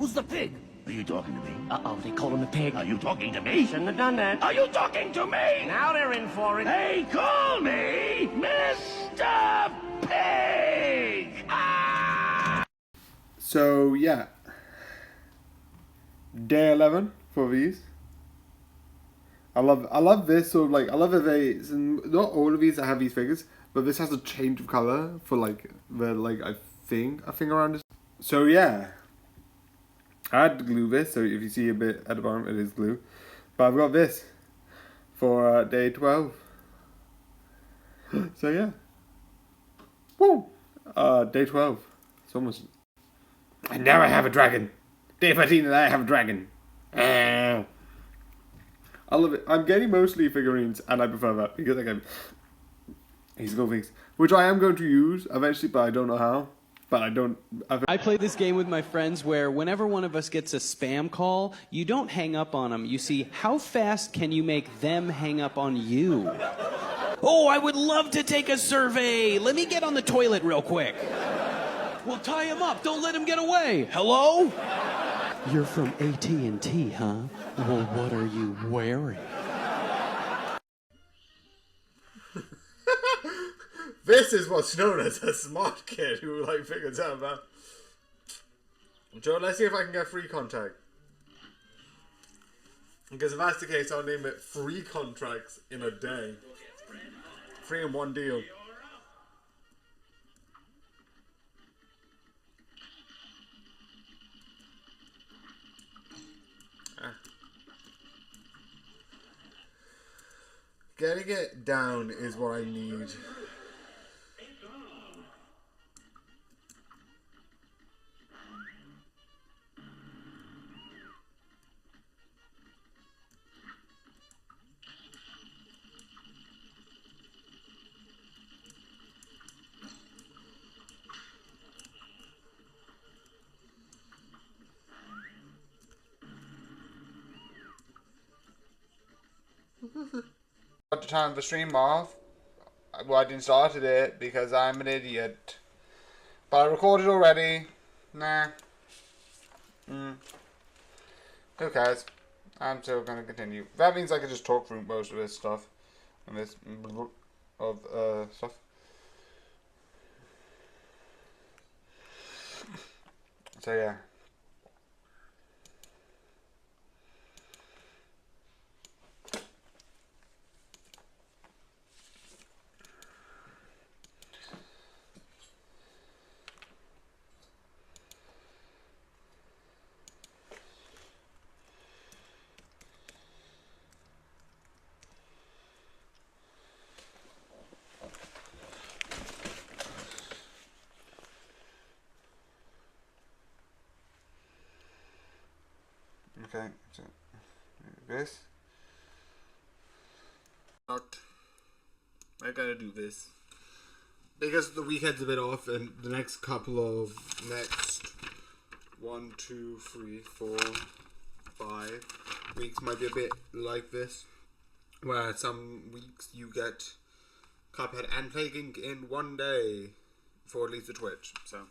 Who's the pig? Are you talking to me? Uh-oh, they called him the pig. Are you talking to me? Shouldn't have done that. Are you talking to me? Now they're in for it. They call me Mr. Pig! Ah! So, yeah. Day 11 for these. I love this, so like, I love that not all of these have these figures, but this has a change of colour for like, a thing around it. So yeah. I had to glue this, so if you see a bit at the bottom, it is glue. But I've got this for day 12. So yeah. Woo! Day 12. It's almost... And now I have a dragon. Day 13 and I have a dragon. I love it. I'm getting mostly figurines, and I prefer that because I get these cool things, which I am going to use eventually, but I don't know how. But I play this game with my friends where whenever one of us gets a spam call, you don't hang up on them. You see, how fast can you make them hang up on you? Oh, I would love to take a survey. Let me get on the toilet real quick. Well, tie him up. Don't let him get away. Hello? You're from AT&T, huh? Well, what are you wearing? This is what's known as a smart kid who like figures out that. Joe, let's see if I can get free contact. Because if that's the case, I'll name it free contracts in a day. 3 in 1 deal. Getting it down is what I need. To turn the stream off. Well, I didn't start it because I'm an idiot. But I recorded already. Nah. Who cares? I'm still going to continue. That means I can just talk through most of this stuff. And this stuff. So yeah. Okay, so this. I gotta do this because the weekend's a bit off, and the next 1, 2, 3, 4, 5 weeks might be a bit like this, where some weeks you get Cuphead and Plague Inc. in one day for at least the Twitch. So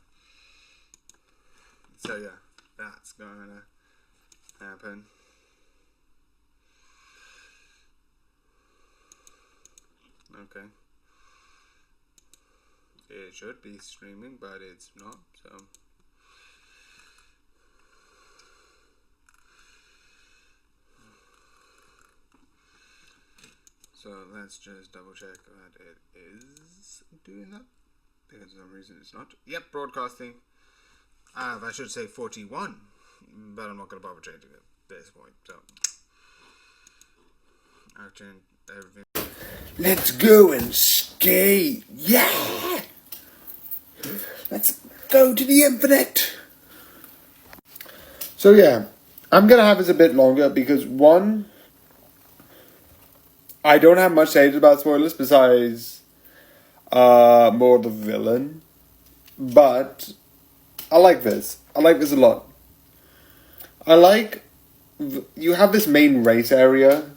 yeah, that's gonna happen. Okay. It should be streaming, but it's not, so let's just double check that it is doing that, because for some reason it's not. Yep, broadcasting. I should say 41, but I'm not going to bother changing it at this point, so I've changed everything. Let's go and skate! Yeah! Let's go to the infinite! So yeah, I'm going to have this a bit longer because one, I don't have much to say about spoilers besides more the villain, but I like this. I like this a lot. I like, you have this main race area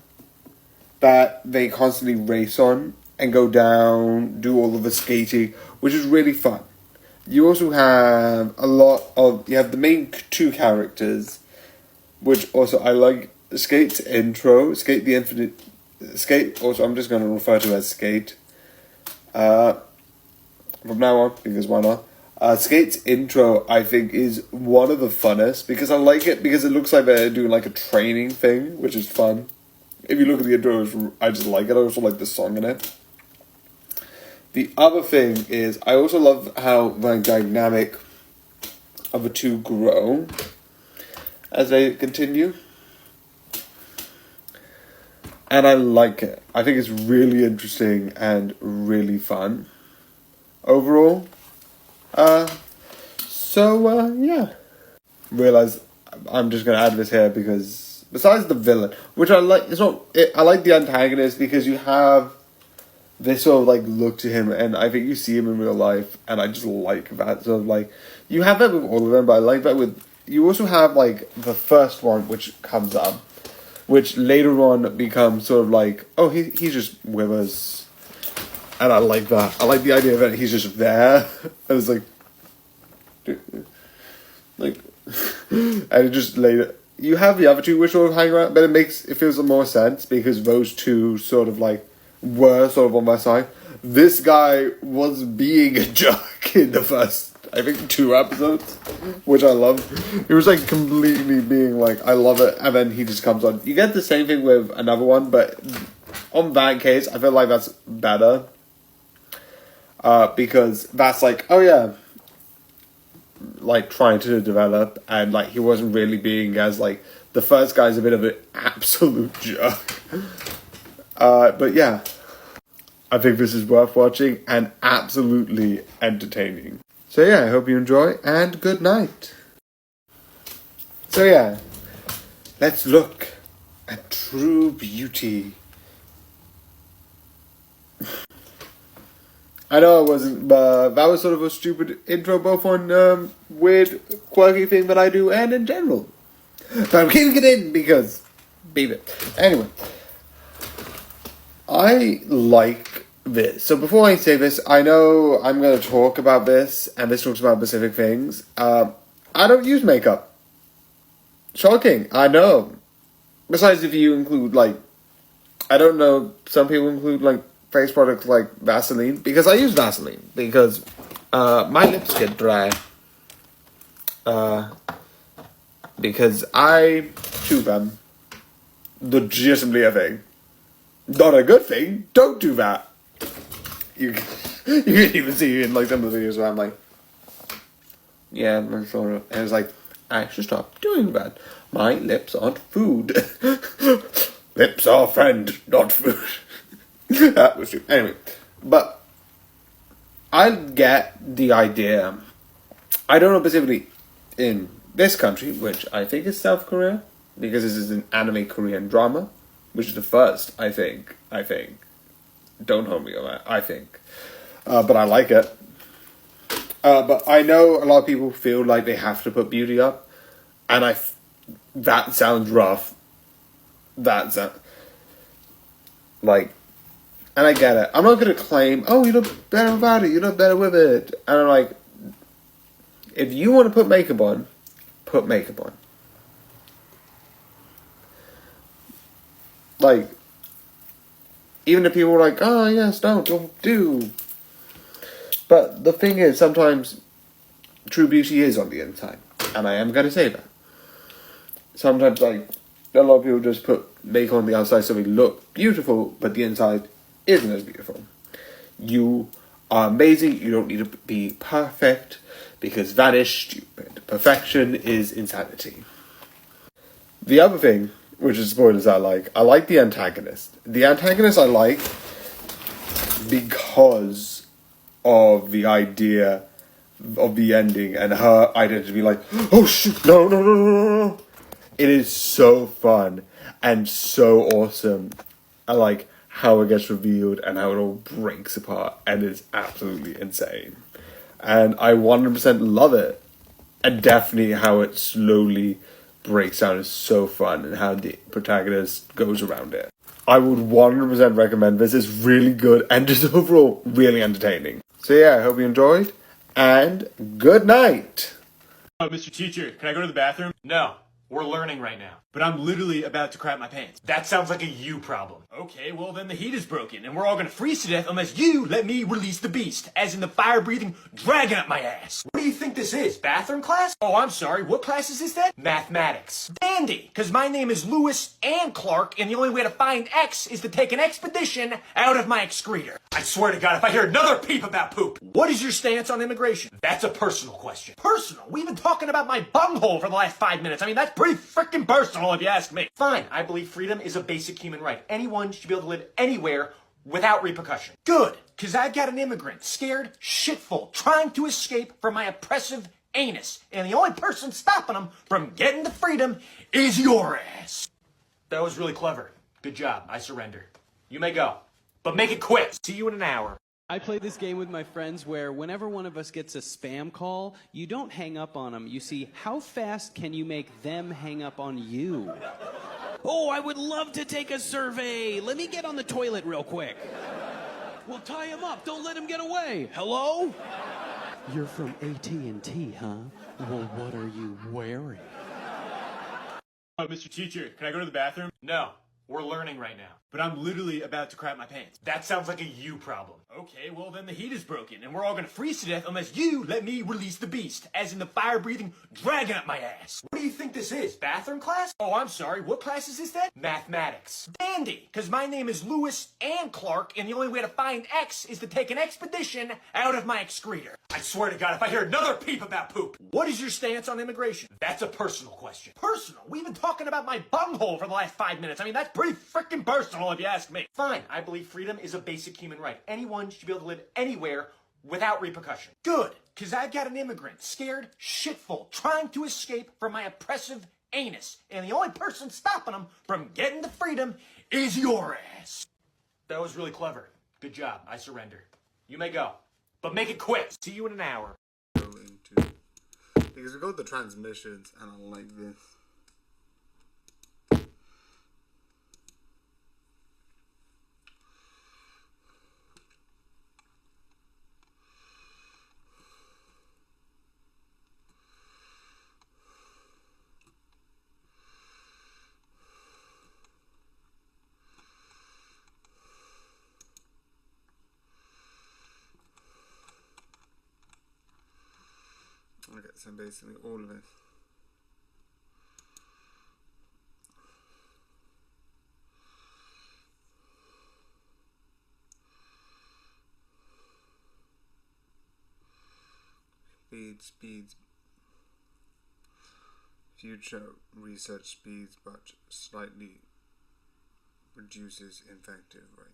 that they constantly race on and go down, do all of the skating, which is really fun. you also have you have the main two characters, which also I like. Skate's intro, Skate the Infinite, Skate, also I'm just going to refer to as Skate, from now on, because why not? Skate's intro, I think, is one of the funnest, because I like it, because it looks like they're doing like a training thing, which is fun. If you look at the intro, I just like it. I also like the song in it. The other thing is, I also love how the dynamic of the two grow as they continue. And I like it. I think it's really interesting and really fun overall. Yeah. Realize I'm just going to add this here because besides the villain, which I like, I like the antagonist because you have this sort of like look to him, and I think you see him in real life, and I just like that sort of like, you have that with all of them, but I like that with, you also have like the first one which comes up, which later on becomes sort of like, oh, he's just with us. And I like that. I like the idea that he's just there. And it's like, and it just later, you have the other two which sort of hang around, but it feels more sense because those two sort of like, were sort of on my side. This guy was being a jerk in the first, I think, 2 episodes, which I love. He was like completely being like, I love it, and then he just comes on. You get the same thing with another one, but on that case, I feel like that's better. Because that's like, oh yeah, like trying to develop, and like he wasn't really being as like, the first guy's a bit of an absolute jerk. But yeah, I think this is worth watching and absolutely entertaining. So yeah, I hope you enjoy, and good night. So yeah, let's look at True Beauty. I know I wasn't, but that was sort of a stupid intro, both on weird, quirky thing that I do and in general. But I'm keeping it in because, baby. Anyway, I like this. So before I say this, I know I'm going to talk about this, and this talks about specific things. I don't use makeup. Shocking, I know. Besides, if you include, like, I don't know, some people include, like, face products like Vaseline, because I use Vaseline, because my lips get dry. Because I chew them. Legitimately a thing. Not a good thing. Don't do that. You can even see in like some of the videos where I'm like, yeah, I'm sort of, and it's like, I should stop doing that. My lips aren't food. Lips are friend, not food. That was true. Anyway, but I get the idea. I don't know specifically in this country, which I think is South Korea, because this is an anime Korean drama, which is the first, I think. Don't hold me on that, I think. But I like it. But I know a lot of people feel like they have to put beauty up, and that sounds rough. Like, and I get it. I'm not going to claim, oh, you look better without it, you look better with it. And I'm like, if you want to put makeup on, put makeup on. Like, even if people are like, oh, yes, don't do. But the thing is, sometimes true beauty is on the inside. And I am going to say that. Sometimes, like, a lot of people just put makeup on the outside so they look beautiful, but the inside isn't as beautiful. You are amazing. You don't need to be perfect, because that is stupid. Perfection is insanity. The other thing, which is spoilers, I like the antagonist. The antagonist I like because of the idea of the ending and her identity, like, oh shit, no. It is so fun and so awesome. I like how it gets revealed and how it all breaks apart, and it's absolutely insane. And I 100% love it. And definitely how it slowly breaks down is so fun, and how the protagonist goes around it. I would 100% recommend this. It's really good and just overall really entertaining. So yeah, I hope you enjoyed, and good night. Mr. Teacher, can I go to the bathroom? No. We're learning right now. But I'm literally about to crap my pants. That sounds like a you problem. Okay, well then the heat is broken, and we're all gonna freeze to death unless you let me release the beast, as in the fire-breathing dragon up my ass. What do you think this is, bathroom class? Oh, I'm sorry, what class is this then? Mathematics. Dandy, because my name is Lewis and Clark, and the only way to find X is to take an expedition out of my excretor. I swear to God, if I hear another peep about poop. What is your stance on immigration? That's a personal question. Personal? We've been talking about my bunghole for the last 5 minutes. I mean, that's pretty freaking personal if you ask me. Fine, I believe freedom is a basic human right. Anyone should be able to live anywhere without repercussion. Good, because I've got an immigrant, scared, shitful, trying to escape from my oppressive anus. And the only person stopping him from getting to freedom is your ass. That was really clever. Good job, I surrender. You may go. But make it quick. See you in an hour. I play this game with my friends where whenever one of us gets a spam call, you don't hang up on them. You see, how fast can you make them hang up on you? Oh, I would love to take a survey. Let me get on the toilet real quick. Well, tie him up. Don't let him get away. Hello? You're from AT&T, huh? Well, what are you wearing? Mr. Teacher, can I go to the bathroom? No. We're learning right now. But I'm literally about to crap my pants. That sounds like a you problem. Okay, well then the heat is broken, and we're all gonna freeze to death unless you let me release the beast, as in the fire-breathing dragon up my ass. What do you think this is, bathroom class? Oh, I'm sorry, what class is this then? Mathematics. Dandy, because my name is Lewis and Clark, and the only way to find X is to take an expedition out of my excretor. I swear to God, if I hear another peep about poop. What is your stance on immigration? That's a personal question. Personal? We've been talking about my bunghole for the last 5 minutes. I mean, that's pretty freaking personal if you ask me. Fine, I believe freedom is a basic human right. Anyone should be able to live anywhere without repercussion. Good, because I've got an immigrant, scared, shitful, trying to escape from my oppressive anus. And the only person stopping him from getting to freedom is your ass. That was really clever. Good job, I surrender. You may go. But make it quick. See you in an hour. Because we got the transmissions, and I like this. Okay, so basically all of it. Speeds. Future research speeds, but slightly reduces infective rate.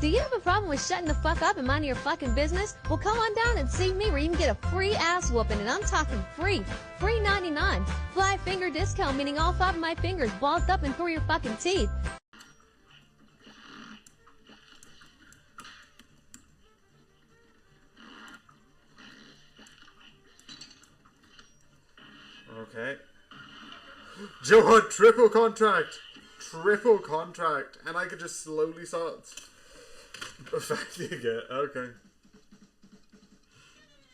Do you have a problem with shutting the fuck up and minding your fucking business? Well, come on down and see me where you can get a free ass whooping, and I'm talking free. Free 99. Fly finger discount, meaning all 5 of my fingers balled up and through your fucking teeth. Okay. Joe, triple contract! Triple contract! And I could just slowly start perfecting it. Okay.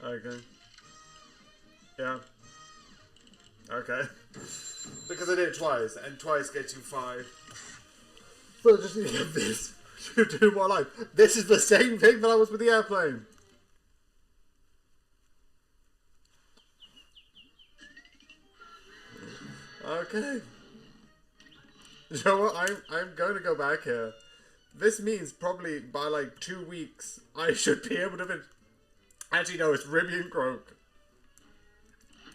Okay. Yeah. Okay. Because I did it twice, and twice gets you 5. So I just need to get this to do more life. This is the same thing that I was with the airplane. Okay. You know what? I'm going to go back here. This means probably by like 2 weeks I should be able to finish. Actually no, it's Ribby and Croak.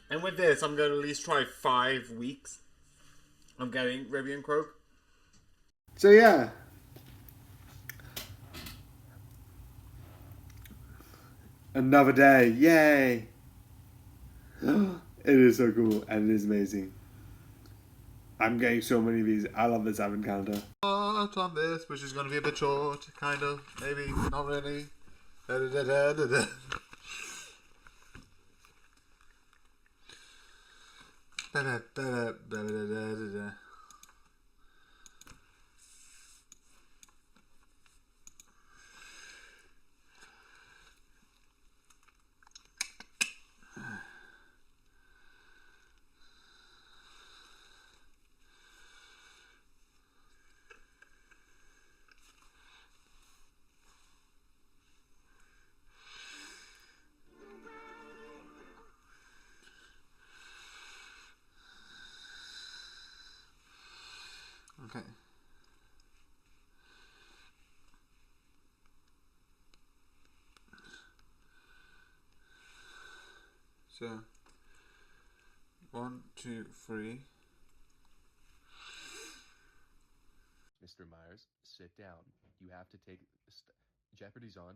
And with this I'm going to at least try 5 weeks. I'm getting Ribby and Croak. So yeah. Another day. Yay. It is so cool and it is amazing. I'm getting so many of these. I love this advent calendar. On this, which is going to be a bit short, kind of, maybe, not really. Okay. So, 1, 2, 3. Mr. Myers, sit down. You have to take. Jeopardy's on.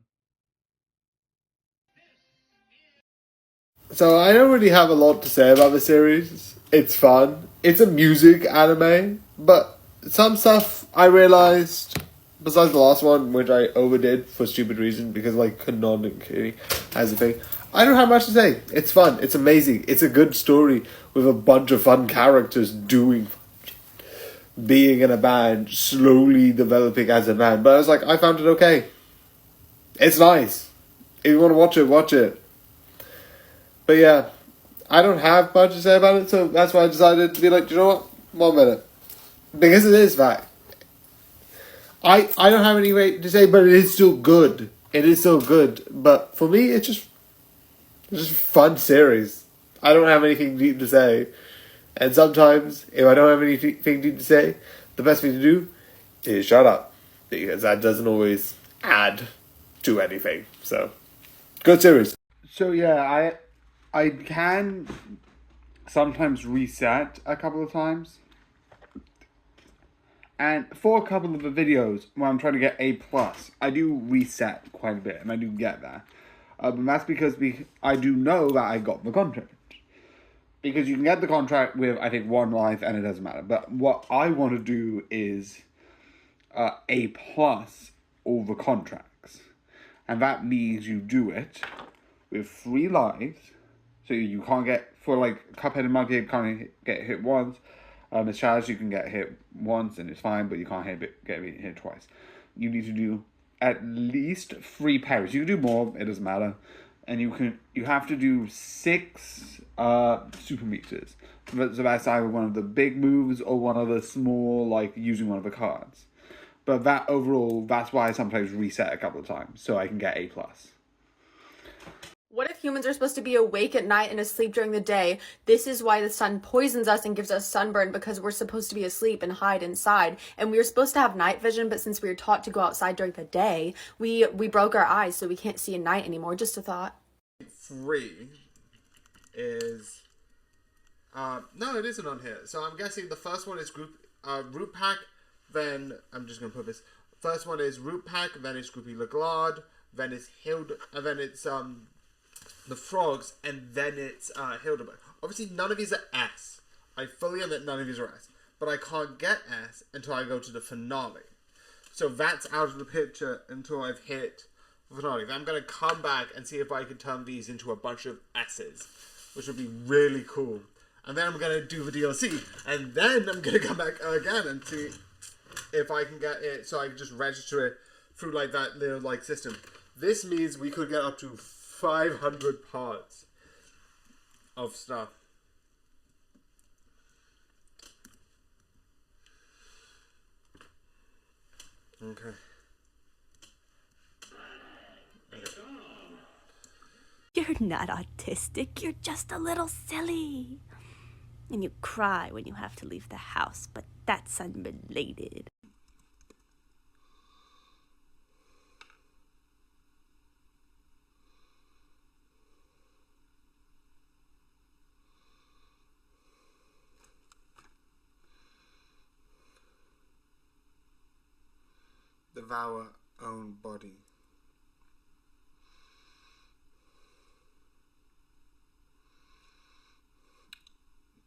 So I don't really have a lot to say about the series. It's fun. It's a music anime, but some stuff I realized, besides the last one, which I overdid for stupid reason because like canonically as a thing, I don't have much to say. It's fun. It's amazing. It's a good story with a bunch of fun characters doing, being in a band, slowly developing as a band. But I was like, I found it okay. It's nice. If you want to watch it, watch it. But yeah, I don't have much to say about it, so that's why I decided to be like, you know what? 1 minute. Because it is fact. I don't have any way to say, but it is still good. It is still good. But for me, it's just a fun series. I don't have anything deep to say. And sometimes, if I don't have anything deep to say, the best thing to do is shut up. Because that doesn't always add to anything. So, good series. So yeah, I can sometimes reset a couple of times. And for a couple of the videos when I'm trying to get A+, I do reset quite a bit, and I do get that. But that's because I do know that I got the contract. Because you can get the contract with, I think, 1 life, and it doesn't matter. But what I want to do is A+ all the contracts. And that means you do it with 3 lives. So you can't get, for like Cuphead and Monkey, you can't get hit once. As Challenge, you can get hit once and it's fine, but you can't get hit twice. You need to do at least 3 parries. You can do more, it doesn't matter. And you have to do 6 super meters. So that's either one of the big moves or one of the small, like using one of the cards. But that overall, that's why I sometimes reset a couple of times, so I can get A+. What if humans are supposed to be awake at night and asleep during the day? This is why the sun poisons us and gives us sunburn, because we're supposed to be asleep and hide inside. And we were supposed to have night vision, but since we were taught to go outside during the day, we broke our eyes, so we can't see at night anymore. Just a thought. 3 is... no, it isn't on here. So I'm guessing the first one is Root Pack, then... I'm just going to put this. First one is Root Pack, then it's Groupie Leglard, then it's and then it's... the frogs, and then it's Hildeberg. Obviously, none of these are S. I fully admit none of these are S. But I can't get S until I go to the finale. So that's out of the picture until I've hit the finale. Then I'm going to come back and see if I can turn these into a bunch of S's, which would be really cool. And then I'm going to do the DLC. And then I'm going to come back again and see if I can get it so I can just register it through like that little like system. This means we could get up to 500 parts of stuff. Okay. You're not autistic, you're just a little silly. And you cry when you have to leave the house, but that's unrelated. Devour own body.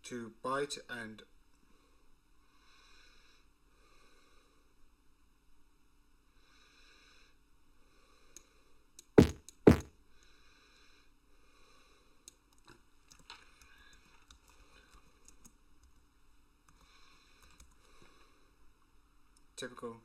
To bite and typical.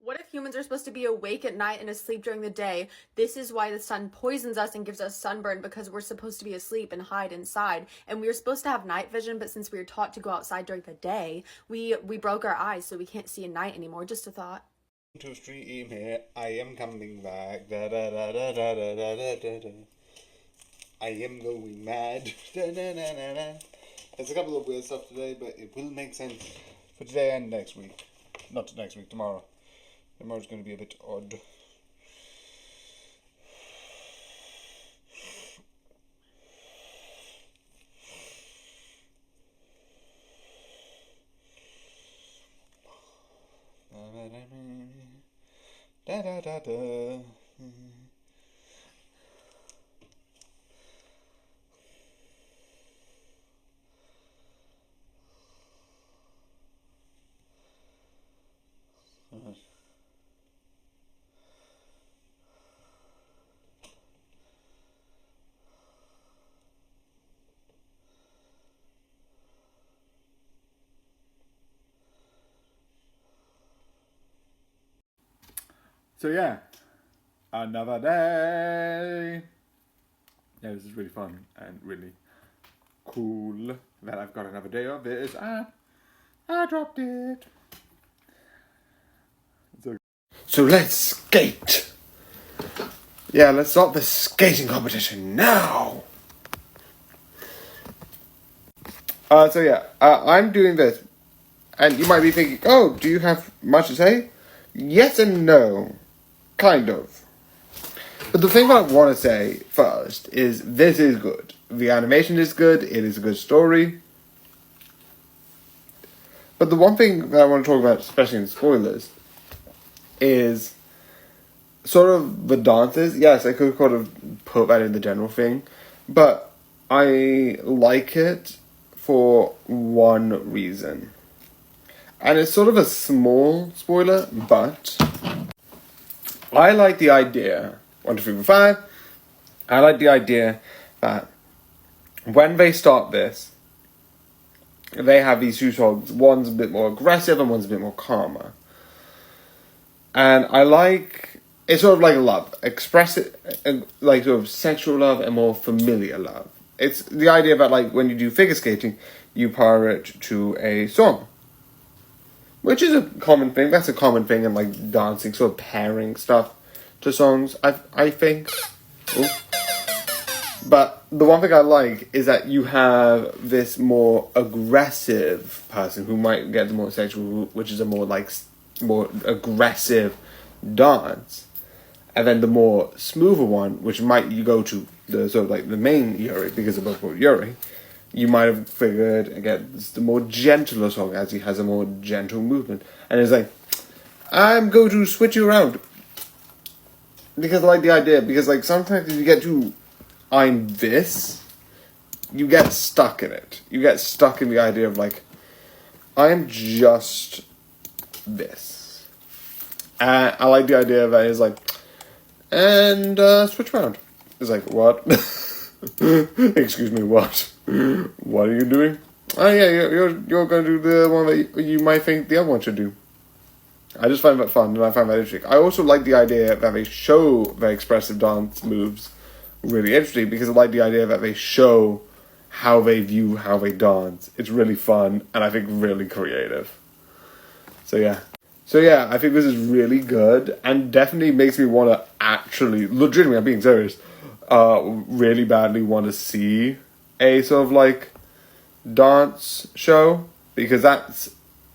What if Humans are supposed to be awake at night and asleep during the day. This is why the sun poisons us and gives us sunburn, because we're supposed to be asleep and hide inside. And we were supposed to have night vision, but since we were taught to go outside during the day, we broke our eyes, so we can't see at night anymore. Just a thought. To stream here, I am coming back. Da, da, da, da, da, da, da, da, da. I am going mad. Da, da, da, da, da. There's a couple of weird stuff today, but it will make sense for today and next week. Not next week, tomorrow. Tomorrow's going to be a bit odd. Da da da da. So yeah, another day. Yeah, this is really fun and really cool that I've got another day of this. I dropped it. So let's skate. Yeah, let's start the skating competition now. So yeah, I'm doing this, and you might be thinking, oh, do you have much to say? Yes and no. Kind of. But the thing that I want to say first is this is good. The animation is good. It is a good story. But the one thing that I want to talk about, especially in spoilers, is sort of the dances. Yes, I could kind of put that in the general thing. But I like it for one reason. And it's sort of a small spoiler, but I like the idea, 1, 2, 3, 4, 5, I like the idea that when they start this, they have these two songs, one's a bit more aggressive and one's a bit more calmer. And I like, it's sort of like love, expressive, like sort of sexual love and more familiar love. It's the idea that like when you do figure skating, you pair it to a song. Which is a common thing. That's a common thing in like dancing, sort of pairing stuff to songs, I think. Ooh. But the one thing I like is that you have this more aggressive person who might get the more sexual, which is a more like more aggressive dance, and then the more smoother one, which might you go to the sort of like the main Yuri, because of both Yuri. You might have figured, again, it's the more gentler song as he has a more gentle movement. And it's like, I'm going to switch you around. Because I like the idea, because like sometimes if you get to, I'm this, you get stuck in it. You get stuck in the idea of like, I'm just this. And I like the idea that it's like, and switch around. It's like, what? Excuse me, what? What are you doing? Oh yeah, you're going to do the one that you might think the other one should do. I just find that fun and I find that interesting. I also like the idea that they show their expressive dance moves really interesting, because I like the idea that they show how they view how they dance. It's really fun and I think really creative. So yeah, I think this is really good and definitely makes me want to actually, legitimately, I'm being serious, really badly want to see a sort of like dance show, because that's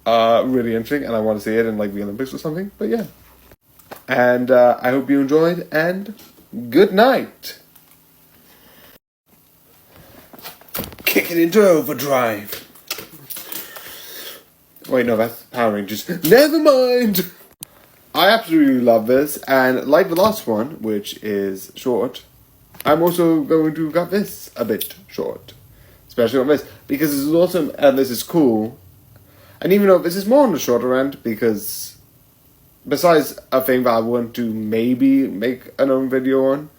really interesting and I want to see it in like the Olympics or something. But yeah, and I hope you enjoyed, and good night. Kick it into overdrive. Wait, no, that's Power Rangers. Never mind. I absolutely love this, and like the last one, which is short, I'm also going to cut this a bit short, especially on this, because this is awesome and this is cool. And even though this is more on the shorter end, because besides a thing that I want to maybe make an own video on,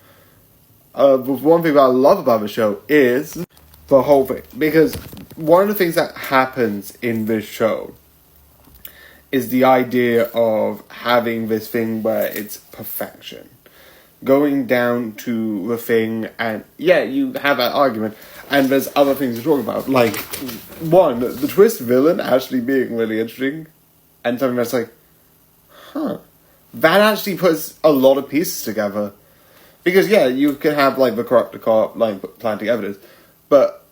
one thing that I love about the show is the whole thing. Because one of the things that happens in this show is the idea of having this thing where it's perfection. Going down to the thing, and yeah, you have that argument, and there's other things to talk about. Like, one, the twist villain actually being really interesting, and something that's like, huh. That actually puts a lot of pieces together. Because, yeah, you can have, like, the corrupted cop, like, planting evidence, but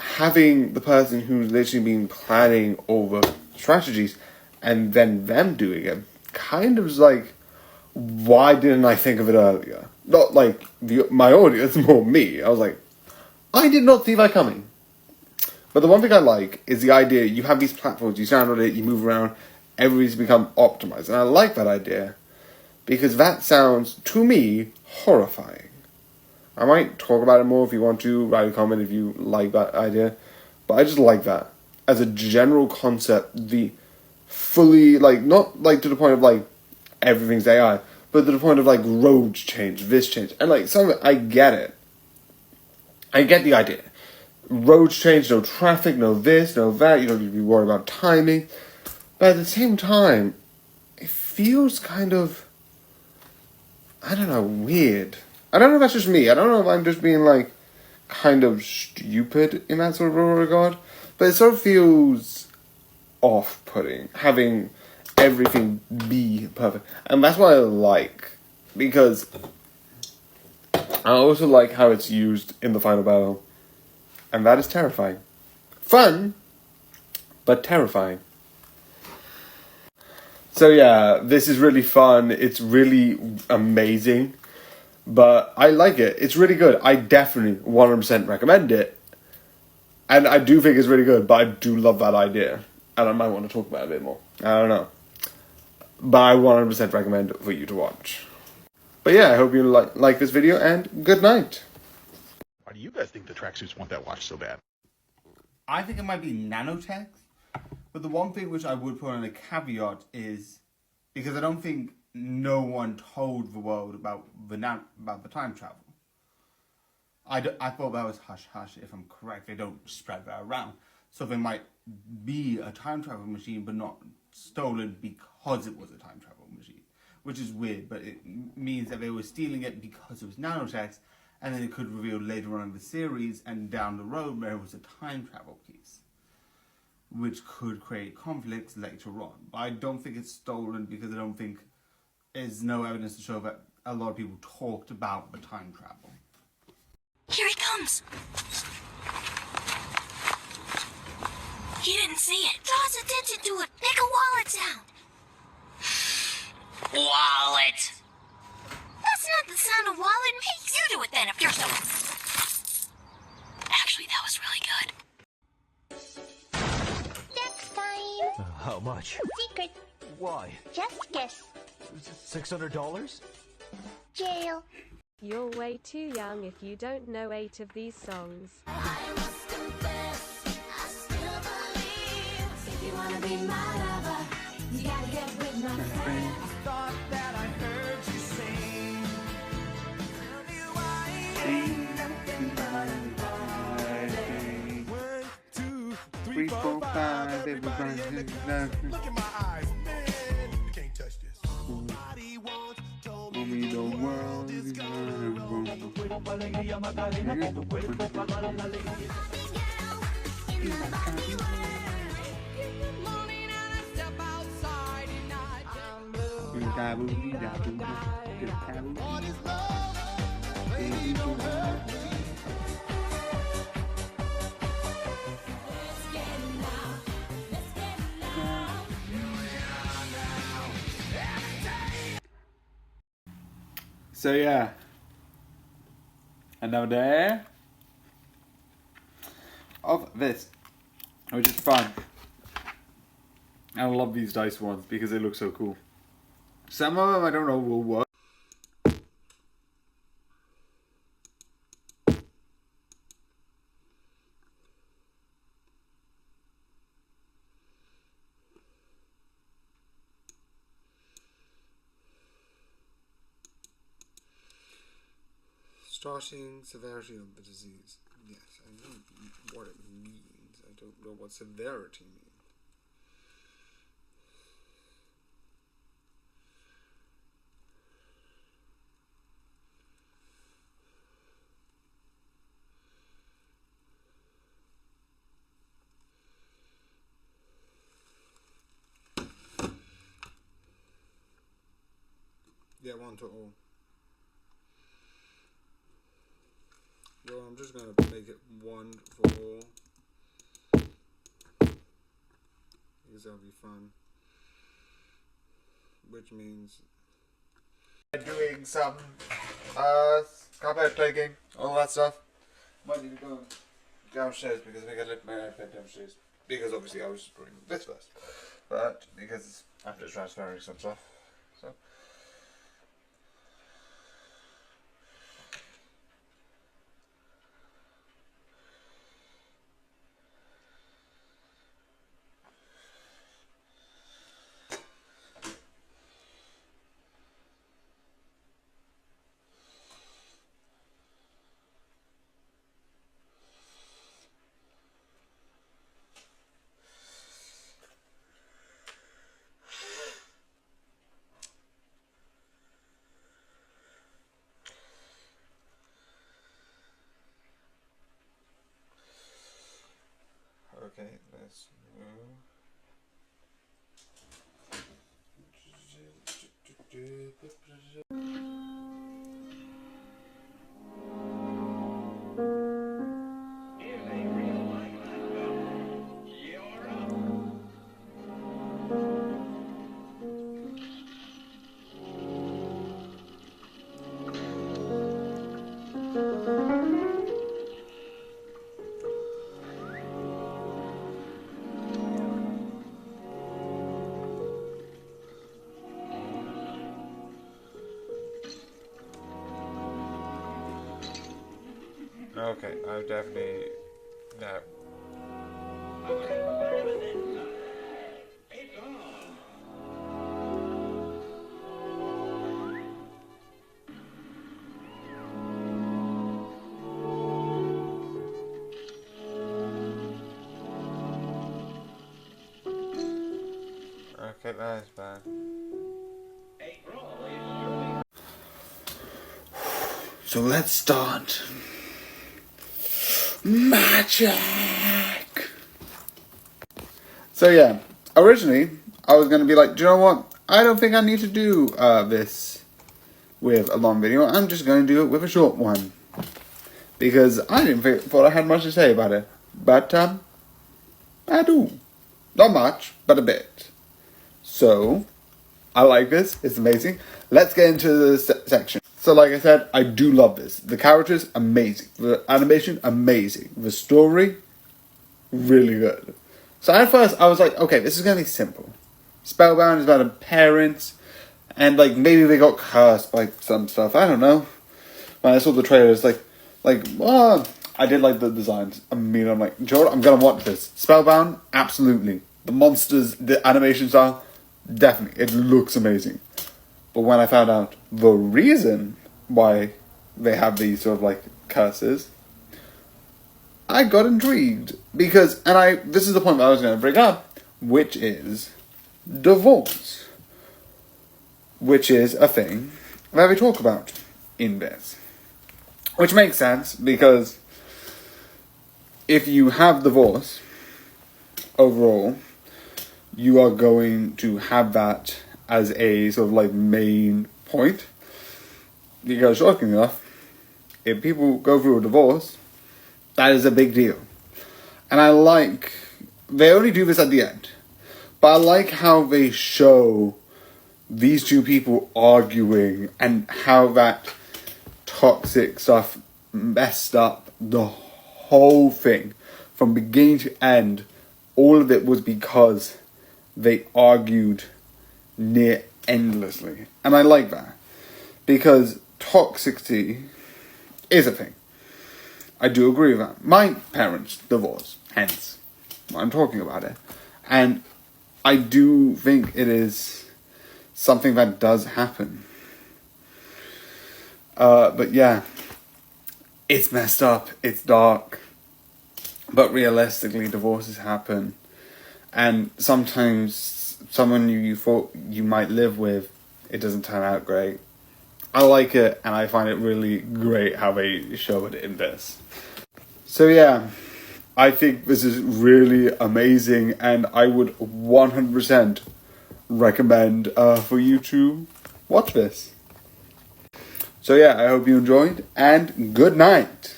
having the person who's literally been planning all the strategies and then them doing it kind of is like, why didn't I think of it earlier? Not like my audience, more me. I was like, I did not see that coming. But the one thing I like is the idea you have these platforms, you stand on it, you move around, everything's become optimized. And I like that idea because that sounds, to me, horrifying. I might talk about it more if you want to, write a comment if you like that idea. But I just like that. As a general concept, the fully, like, not like to the point of like, everything's AI, but to the point of like, roads change, this change. And like, some of it, I get it. I get the idea. Roads change, no traffic, no this, no that, you don't need to be worried about timing. But at the same time, it feels kind of, I don't know, weird. I don't know if that's just me. I don't know if I'm just being, like, kind of stupid in that sort of regard. But it sort of feels off-putting, having everything be perfect. And that's what I like. Because I also like how it's used in the final battle. And that is terrifying. Fun, but terrifying. So yeah, this is really fun. It's really amazing. But I like it. It's really good. I definitely 100% recommend it. And I do think it's really good, but I do love that idea. And I might want to talk about it a bit more. I don't know. But I 100% recommend it for you to watch. But yeah, I hope you like this video, and good night. Why do you guys think the tracksuits want that watch so bad? I think it might be nanotech. But the one thing which I would put on a caveat is, because I don't think no one told the world about the time travel. I thought that was hush-hush, if I'm correct. They don't spread that around. So there might be a time travel machine, but not stolen because it was a time travel machine. Which is weird, but it means that they were stealing it because it was nanotechs, and then it could reveal later on in the series and down the road where it was a time travel piece, which could create conflicts later on. But I don't think it's stolen because I don't think there's no evidence to show that a lot of people talked about the time travel. Here he comes! He didn't see it. Draw his attention to it. Make a wallet sound. Wallet! That's not the sound of wallet makes. You do it then if you're so... Actually, that was really good. Next time. How much? Secret. Why? Just guess. $600? Jail. You're way too young if you don't know 8 of these songs. Thought that I heard you sing. 1, 2, 3, 4, 5. Look in my eyes, man. You can't touch this. Nobody once told me the world is gonna roll. So yeah, another day of this, which is fun. I love these dice ones because they look so cool. Some of them I don't know will work. Starting severity of the disease. Yes, I know what it means. I don't know what severity means. get one total. Well, I'm just gonna make it one for all. Because that'll be fun. Which means doing some carpet taking, all that stuff. Might need to go downstairs because I gotta let my iPad downstairs. Because obviously I was doing this first. But because after transferring some stuff. So okay, let's okay, I've definitely no. Okay, that is bad. So let's start. Magic! So yeah, originally I was going to be like, do you know what? I don't think I need to do this with a long video. I'm just going to do it with a short one. Because I didn't thought I had much to say about it. But I do. Not much, but a bit. So, I like this. It's amazing. Let's get into the section. So like I said, I do love this. The characters, amazing. The animation, amazing. The story, really good. So at first, I was like, okay, this is going to be simple. Spellbound is about a parent, and like maybe they got cursed by some stuff. I don't know. When I saw the trailers, I did like the designs. I mean, I'm like, Joel, I'm going to watch this. Spellbound, absolutely. The monsters, the animation style, definitely. It looks amazing. But when I found out the reason why they have these sort of like curses, I got intrigued. Because, this is the point that I was going to bring up, which is divorce. Which is a thing that we talk about in this. Which makes sense, because if you have divorce, overall, you are going to have that as a sort of like main point. Because shocking enough, if people go through a divorce, that is a big deal. And I like, they only do this at the end, but I like how they show these two people arguing and how that toxic stuff messed up the whole thing. From beginning to end, all of it was because they argued near endlessly. And I like that. Because toxicity is a thing. I do agree with that. My parents divorced, hence I'm talking about it. And I do think it is something that does happen. But yeah, it's messed up, it's dark. But realistically, divorces happen. And sometimes someone you thought you might live with, it doesn't turn out great. I like it, and I find it really great how they show it in this. So yeah, I think this is really amazing, and I would 100% recommend for you to watch this. So yeah, I hope you enjoyed, and good night.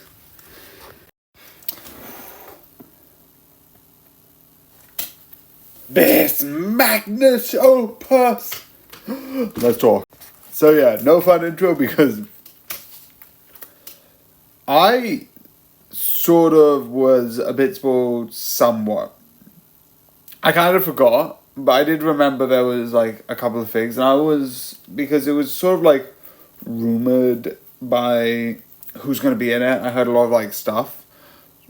This Magnus Opus. Let's talk. So yeah, no fun intro because I sort of was a bit spoiled somewhat. I kind of forgot, but I did remember there was like a couple of things, and because it was sort of like rumored by who's going to be in it. I heard a lot of like stuff.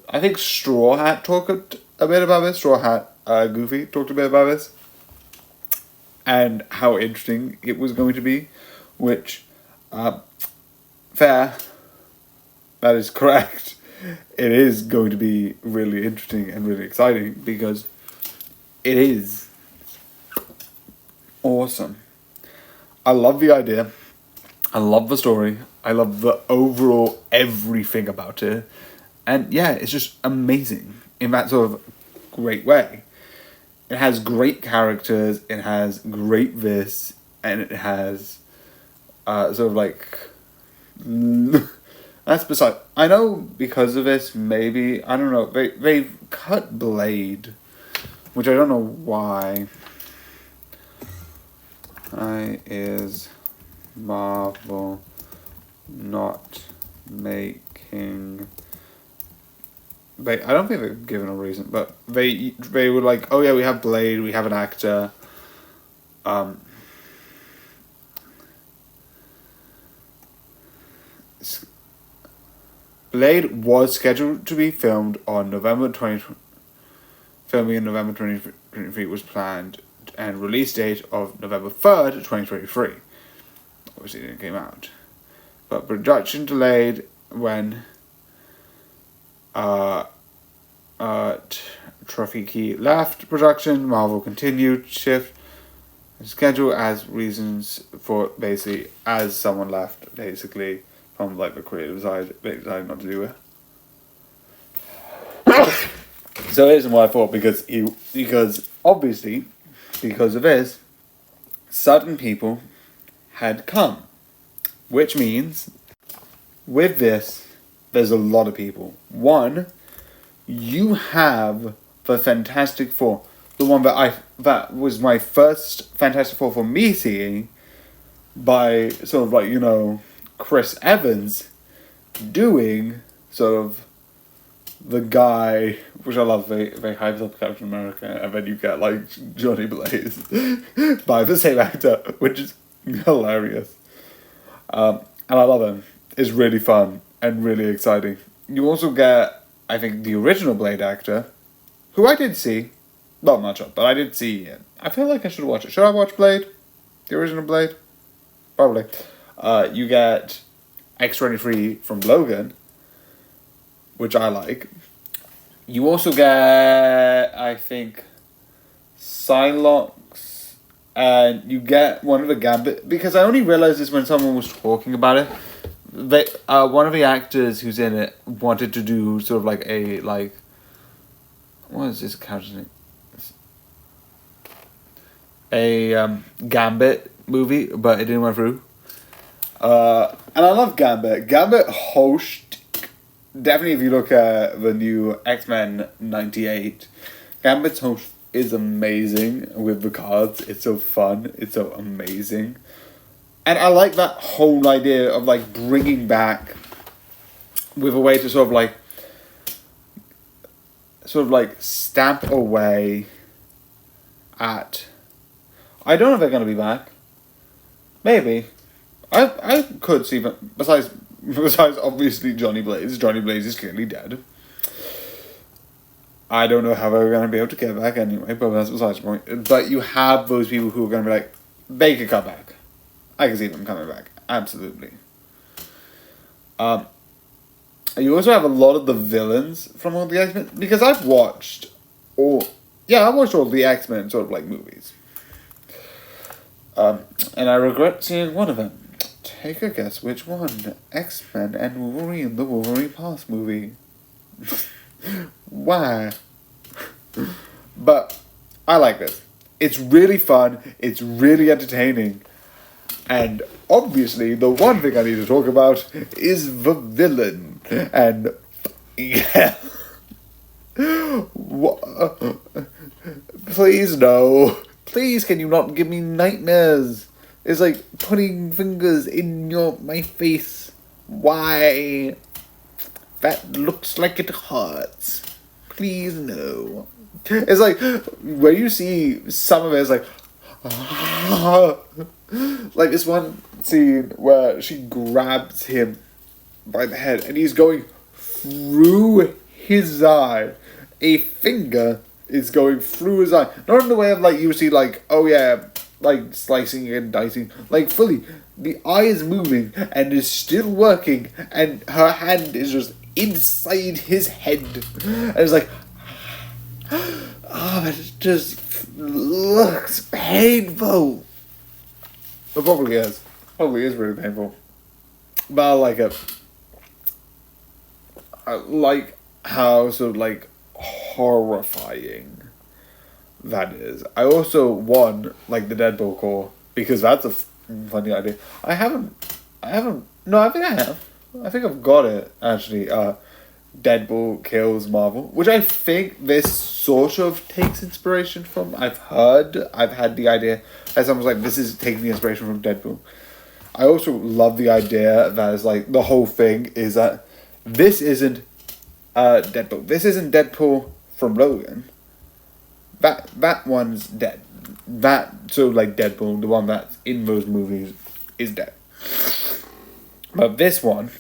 I think Straw Hat talked a bit about this. Straw Hat, Goofy talked a bit about this, and how interesting it was going to be, which, fair, that is correct. It is going to be really interesting and really exciting because it is awesome. I love the idea. I love the story. I love the overall everything about it. And yeah, it's just amazing in that sort of great way. It has great characters, it has great this, and it has sort of like... That's beside... I know because of this, maybe... I don't know. They've cut Blade, which I don't know why. Why is Marvel not making... I don't think they've given a reason, but they were like, oh yeah, we have Blade, we have an actor. Blade was scheduled to be filmed on November 20... Filming in November 2023 was planned, and release date of November 3rd, 2023. Obviously it didn't came out. But production delayed when Trafiki left production. Marvel continued shift schedule as reasons for basically as someone left basically from like the creative side, they decided not to do it. So it isn't what I thought because obviously because of this, certain people had come, which means with this there's a lot of people. One, you have the Fantastic Four, the one that was my first Fantastic Four for me seeing, by sort of like, you know, Chris Evans doing sort of the guy, which I love, they hyped up Captain America, and then you get like Johnny Blaze by the same actor, which is hilarious. And I love him. It's really fun and really exciting. You also get, I think, the original Blade actor, who I did see, not much of, but I did see it. I feel like I should watch it. Should I watch Blade? The original Blade? Probably. You get X-23 from Logan, which I like. You also get, I think, Psylocke, and you get one of the Gambit, because I only realized this when someone was talking about it. One of the actors who's in it wanted to do sort of like a, like, what is this character's name? A Gambit movie, but it didn't went through. And I love Gambit. Gambit host, definitely if you look at the new X-Men 98, Gambit's host is amazing with the cards. It's so fun. It's so amazing. And I like that whole idea of like bringing back with a way to sort of like stamp away at, I don't know if they're going to be back. Maybe. I could see that, besides obviously Johnny Blaze. Johnny Blaze is clearly dead. I don't know how they're going to be able to get back anyway, but that's besides the point. But you have those people who are going to be like, they could come back. I can see them coming back. Absolutely. You also have a lot of the villains from all the X-Men, because I've watched all the X-Men sort of like movies. And I regret seeing one of them. Take a guess which one. X-Men and Wolverine, the Wolverine Pass movie. Why? But I like this. It's really fun. It's really entertaining. And obviously, the one thing I need to talk about is the villain. And yeah. Please no. Please, can you not give me nightmares? It's like putting fingers in my face. Why? That looks like it hurts. Please no. It's like when you see some of it, it's like like this one scene where she grabs him by the head and he's going through his eye. A finger is going through his eye. Not in the way of like you see like, oh yeah, like slicing and dicing. Like fully, the eye is moving and is still working and her hand is just inside his head. And it's like, oh, it just looks painful. It probably is. Probably is really painful. But I like it. I like how sort of like horrifying that is. I also want like the Deadpool core because that's a funny idea. I think I have. I think I've got it actually. Deadpool kills Marvel, which I think this sort of takes inspiration from. I've had the idea that someone's like, this is taking the inspiration from Deadpool. I also love the idea that is like the whole thing is that this isn't Deadpool. This isn't Deadpool from Logan. That one's dead. So like Deadpool, the one that's in those movies, is dead. But this one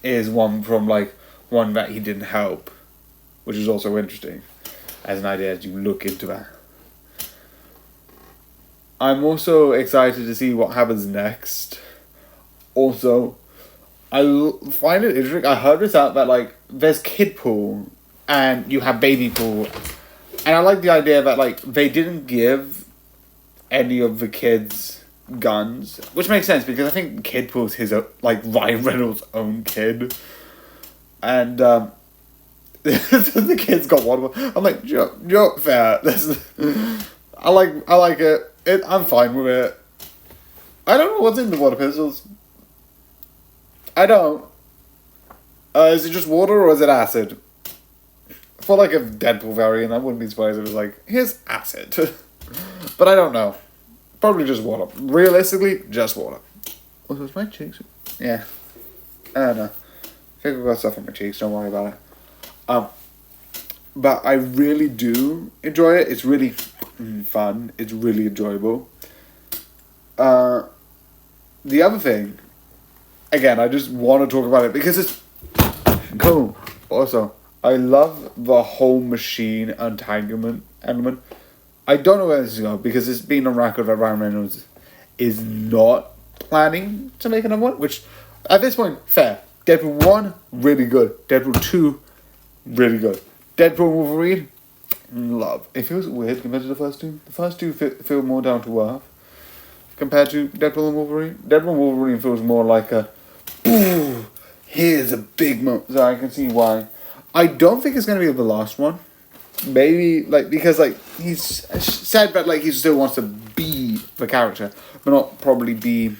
is one from like one that he didn't help, which is also interesting as an idea as you look into that. I'm also excited to see what happens next. Also, I find it interesting. I heard this out that like there's Kid Pool and you have Baby Pool, and I like the idea that like they didn't give any of the kids guns, which makes sense because I think Kid Pool's his like Ryan Reynolds' own kid. And the kid's got one. I'm like, you're fair. I like it. I'm fine with it. I don't know what's in the water pistols. I don't. Is it just water or is it acid? For like a Deadpool variant, I wouldn't be surprised if it was like, here's acid. But I don't know. Probably just water. Realistically, just water. Oh, it's my cheeks. Yeah. I don't know. I think I've got stuff on my cheeks, don't worry about it. But I really do enjoy it. It's really fun. It's really enjoyable. The other thing, again, I just want to talk about it because it's cool. Also, I love the whole machine entanglement element. I don't know where this is going because it's been on record that Ryan Reynolds is not planning to make another one, which at this point, fair. Deadpool 1, really good. Deadpool 2, really good. Deadpool Wolverine, love. It feels weird compared to the first two. The first two feel more down to earth compared to Deadpool and Wolverine. Deadpool and Wolverine feels more like a, ooh, here's a big moment. So I can see why. I don't think it's going to be the last one. Maybe, like, because, like, he's said that, like, he still wants to be the character, but not probably be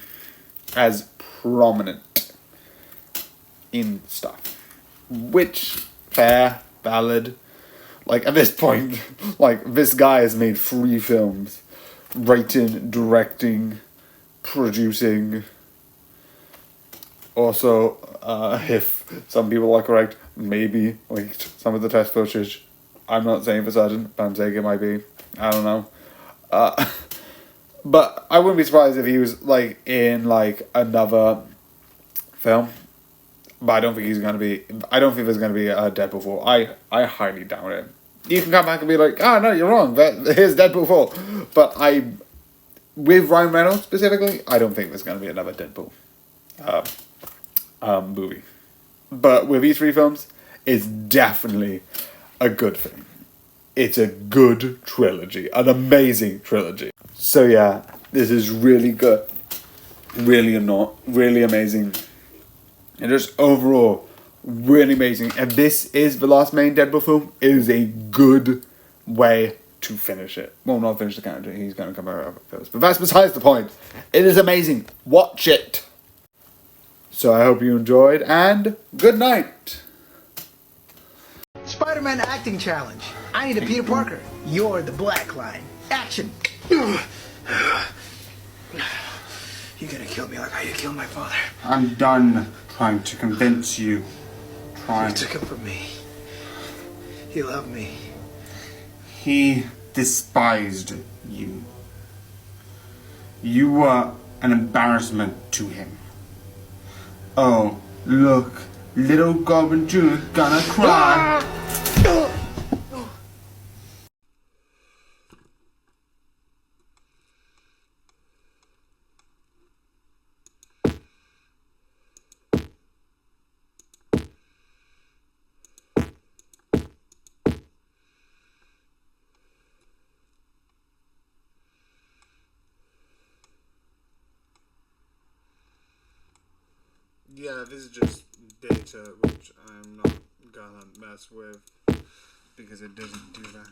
as prominent in stuff, which fair, valid. Like at this point, like this guy has made 3 films, writing, directing, producing. Also, if some people are correct, maybe like some of the test footage. I'm not saying for certain, but I'm saying it might be. I don't know. But I wouldn't be surprised if he was like in like another film. But I don't think he's going to be... I don't think there's going to be a Deadpool 4. I highly doubt it. You can come back and be like, oh, no, you're wrong. Here's Deadpool 4. But with Ryan Reynolds specifically, I don't think there's going to be another Deadpool movie. But with these 3 films, it's definitely a good thing. It's a good trilogy. An amazing trilogy. So yeah, this is really good. Really amazing. And just overall, really amazing. And this is the last main Deadpool film. It is a good way to finish it. Well, not finish the character. He's going to come out first. But that's besides the point. It is amazing. Watch it. So I hope you enjoyed, and good night. Spider-Man acting challenge. I need a Peter Parker. You're the Black Line. Action. You're gonna kill me like how you killed my father. I'm done trying to convince you. You took him from me. He loved me. He despised you. You were an embarrassment to him. Oh, look, little Goblin Jr. gonna cry. Yeah, this is just data which I'm not gonna mess with because it doesn't do that.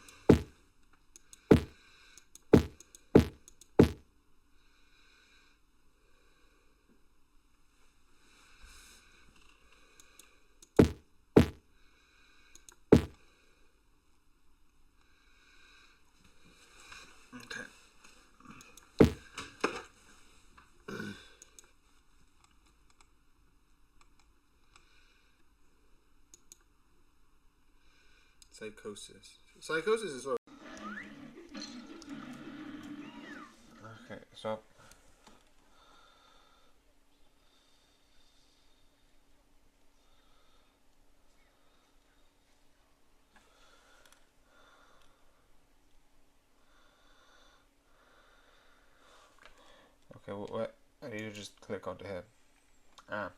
Okay. Psychosis is what. Okay, stop. Okay, what? I need to just click onto him. Ah.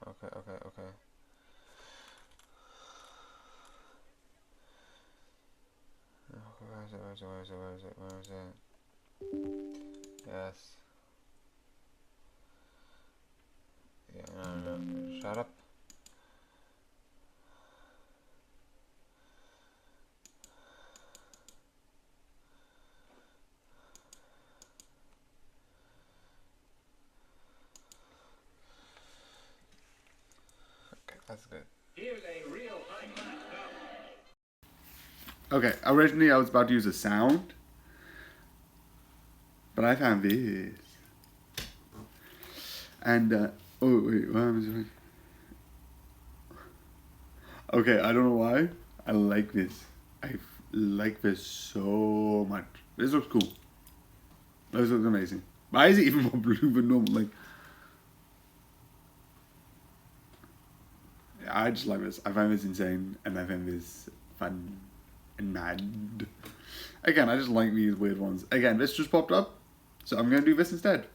Okay. Where is it? Yes. Yeah, no. Shut up. Okay, that's good. Here's a real Okay, originally I was about to use a sound, but I found this. And, oh wait, what am I doing? Okay, I don't know why. I like this. I like this so much. This looks cool. This looks amazing. Why is it even more blue than normal? Like, yeah, I just like this. I find this insane, and I find this fun and mad. Again, I just like these weird ones. Again, this just popped up, so I'm gonna do this instead.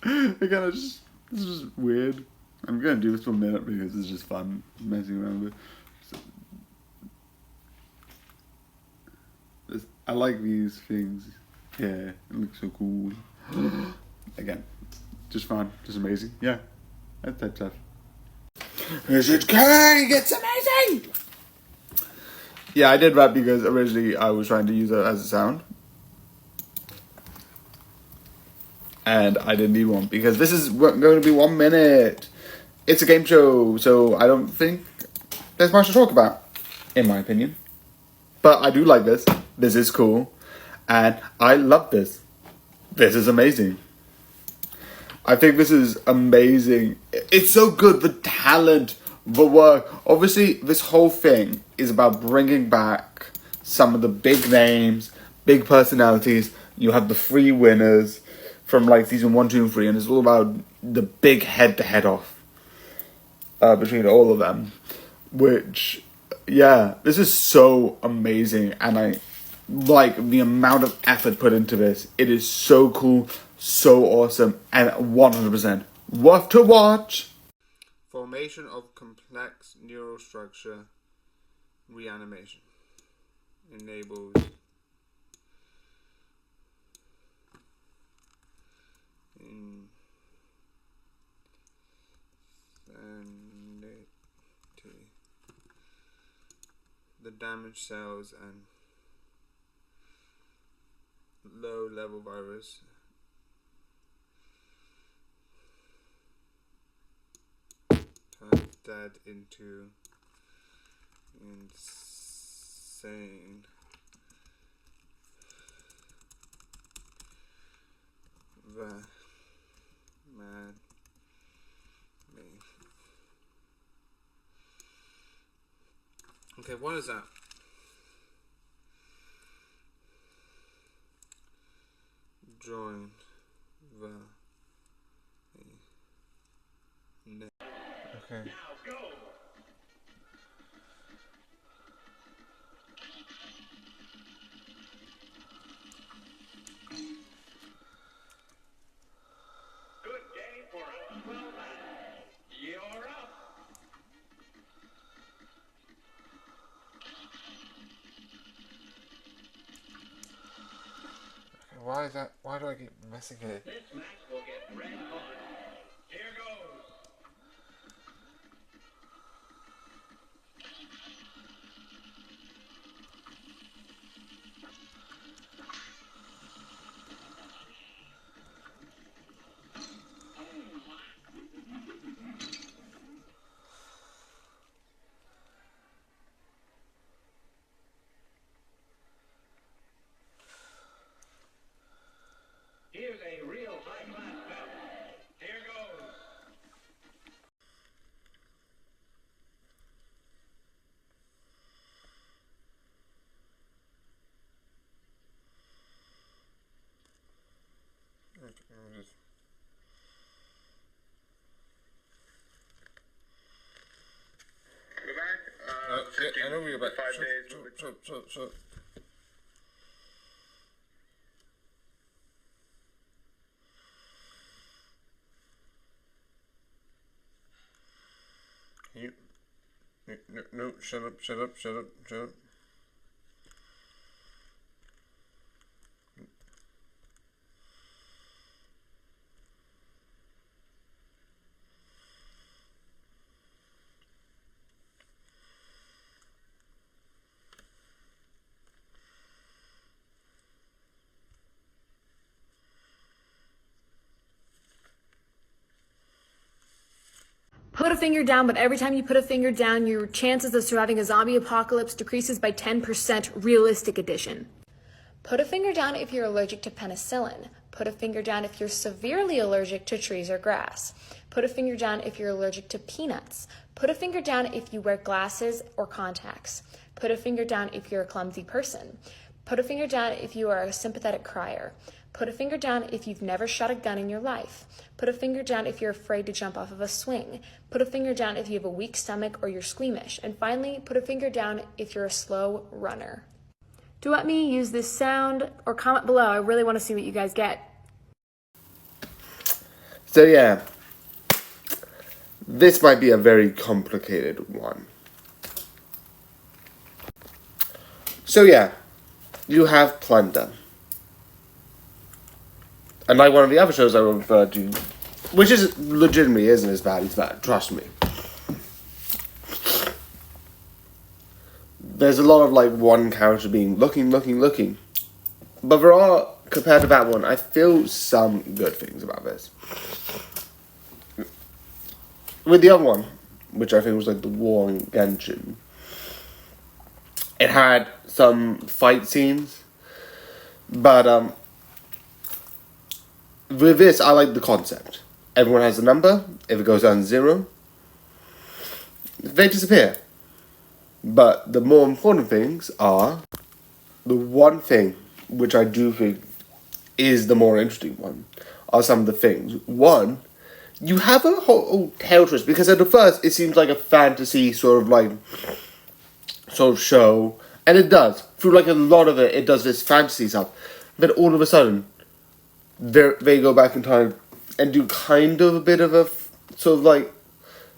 Again, this is just weird. I'm gonna do this for a minute because it's just fun messing around with it. So, I like these things. Yeah, it looks so cool. Again, just fun, just amazing. Yeah, that type stuff. Is it K? It's amazing! Yeah, I did that because originally I was trying to use it as a sound. And I didn't need one because this is going to be 1 minute. It's a game show, so I don't think there's much to talk about, in my opinion. But I do like this. This is cool. And I love this. This is amazing. I think this is amazing. It's so good. The talent, the work. Obviously, this whole thing is about bringing back some of the big names, big personalities. You have the 3 winners from like season 1, 2, and 3, and it's all about the big head-to-head off between all of them. Which, yeah, this is so amazing, and I like the amount of effort put into this. It is so cool, so awesome, and 100% worth to watch. Formation of complex neural structure reanimation enables insanity. damaged cells and low level virus. Turns dead into insane. The man me. Okay, what is that? Join the net. Okay. Now go. Good day for a 12 man. You're up. Okay, why is that? Why do I keep messing it? This match will get red hot. Here goes. Here's a real high-class belt. Here goes. We're back. I know we're back. 5 days. Shut. You. No, shut up. Put a finger down, but every time you put a finger down, your chances of surviving a zombie apocalypse decreases by 10%. Realistic edition. Put a finger down if you're allergic to penicillin. Put a finger down if you're severely allergic to trees or grass. Put a finger down if you're allergic to peanuts. Put a finger down if you wear glasses or contacts. Put a finger down if you're a clumsy person. Put a finger down if you are a sympathetic crier. Put a finger down if you've never shot a gun in your life. Put a finger down if you're afraid to jump off of a swing. Put a finger down if you have a weak stomach or you're squeamish. And finally, put a finger down if you're a slow runner. Do you want me to use this sound or comment below? I really want to see what you guys get. So yeah, this might be a very complicated one. So yeah, you have Plunder. And like one of the other shows I referred to, which is legitimately isn't as bad as that, trust me. There's a lot of like one character being looking. But there are, compared to that one, I feel some good things about this. With the other one, which I think was like the War in Genshin, it had some fight scenes, but with this, I like the concept. Everyone has a number. If it goes down to 0, they disappear. But the more important things are, the one thing which I do think is the more interesting one, are some of the things. One, you have a whole tale twist, because at the first, it seems like a fantasy sort of show, and it does. Through like a lot of it, it does this fantasy stuff. Then all of a sudden, they go back in time and do kind of a bit of a sort of like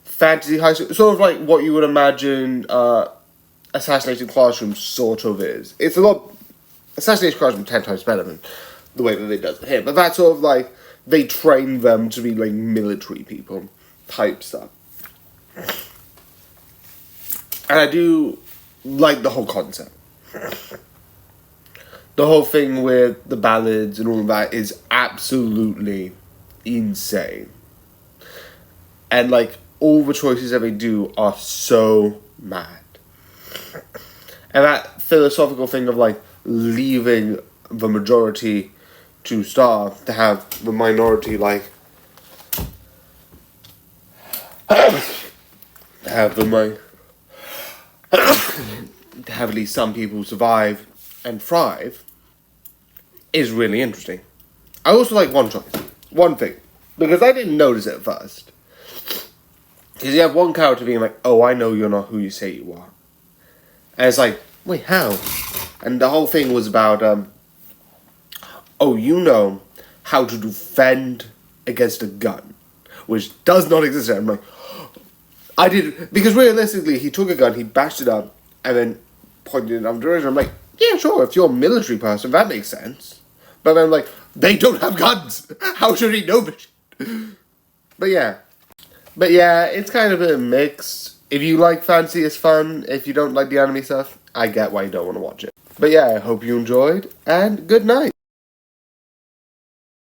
fantasy high school, sort of like what you would imagine Assassination Classroom sort of is. It's a lot, Assassination Classroom 10 times better than the way that they does it here, but that's sort of like, they train them to be like military people type stuff. And I do like the whole concept. The whole thing with the ballads and all of that is absolutely insane. And like all the choices that they do are so mad. And that philosophical thing of like leaving the majority to starve to have the minority like have at least some people survive and thrive is really interesting. I also like one choice, one thing, because I didn't notice it at first. Because you have one character being like, oh, I know you're not who you say you are. And it's like, wait, how? And the whole thing was about, oh, you know how to defend against a gun, which does not exist. I'm like, I did, because realistically, he took a gun, he bashed it up, and then pointed it in another direction. I'm like, yeah, sure, if you're a military person, that makes sense. But then I'm like, they don't have guns. How should he know this? But yeah, it's kind of a mix. If you like fantasy, it's fun. If you don't like the anime stuff, I get why you don't want to watch it. But yeah, I hope you enjoyed, and good night.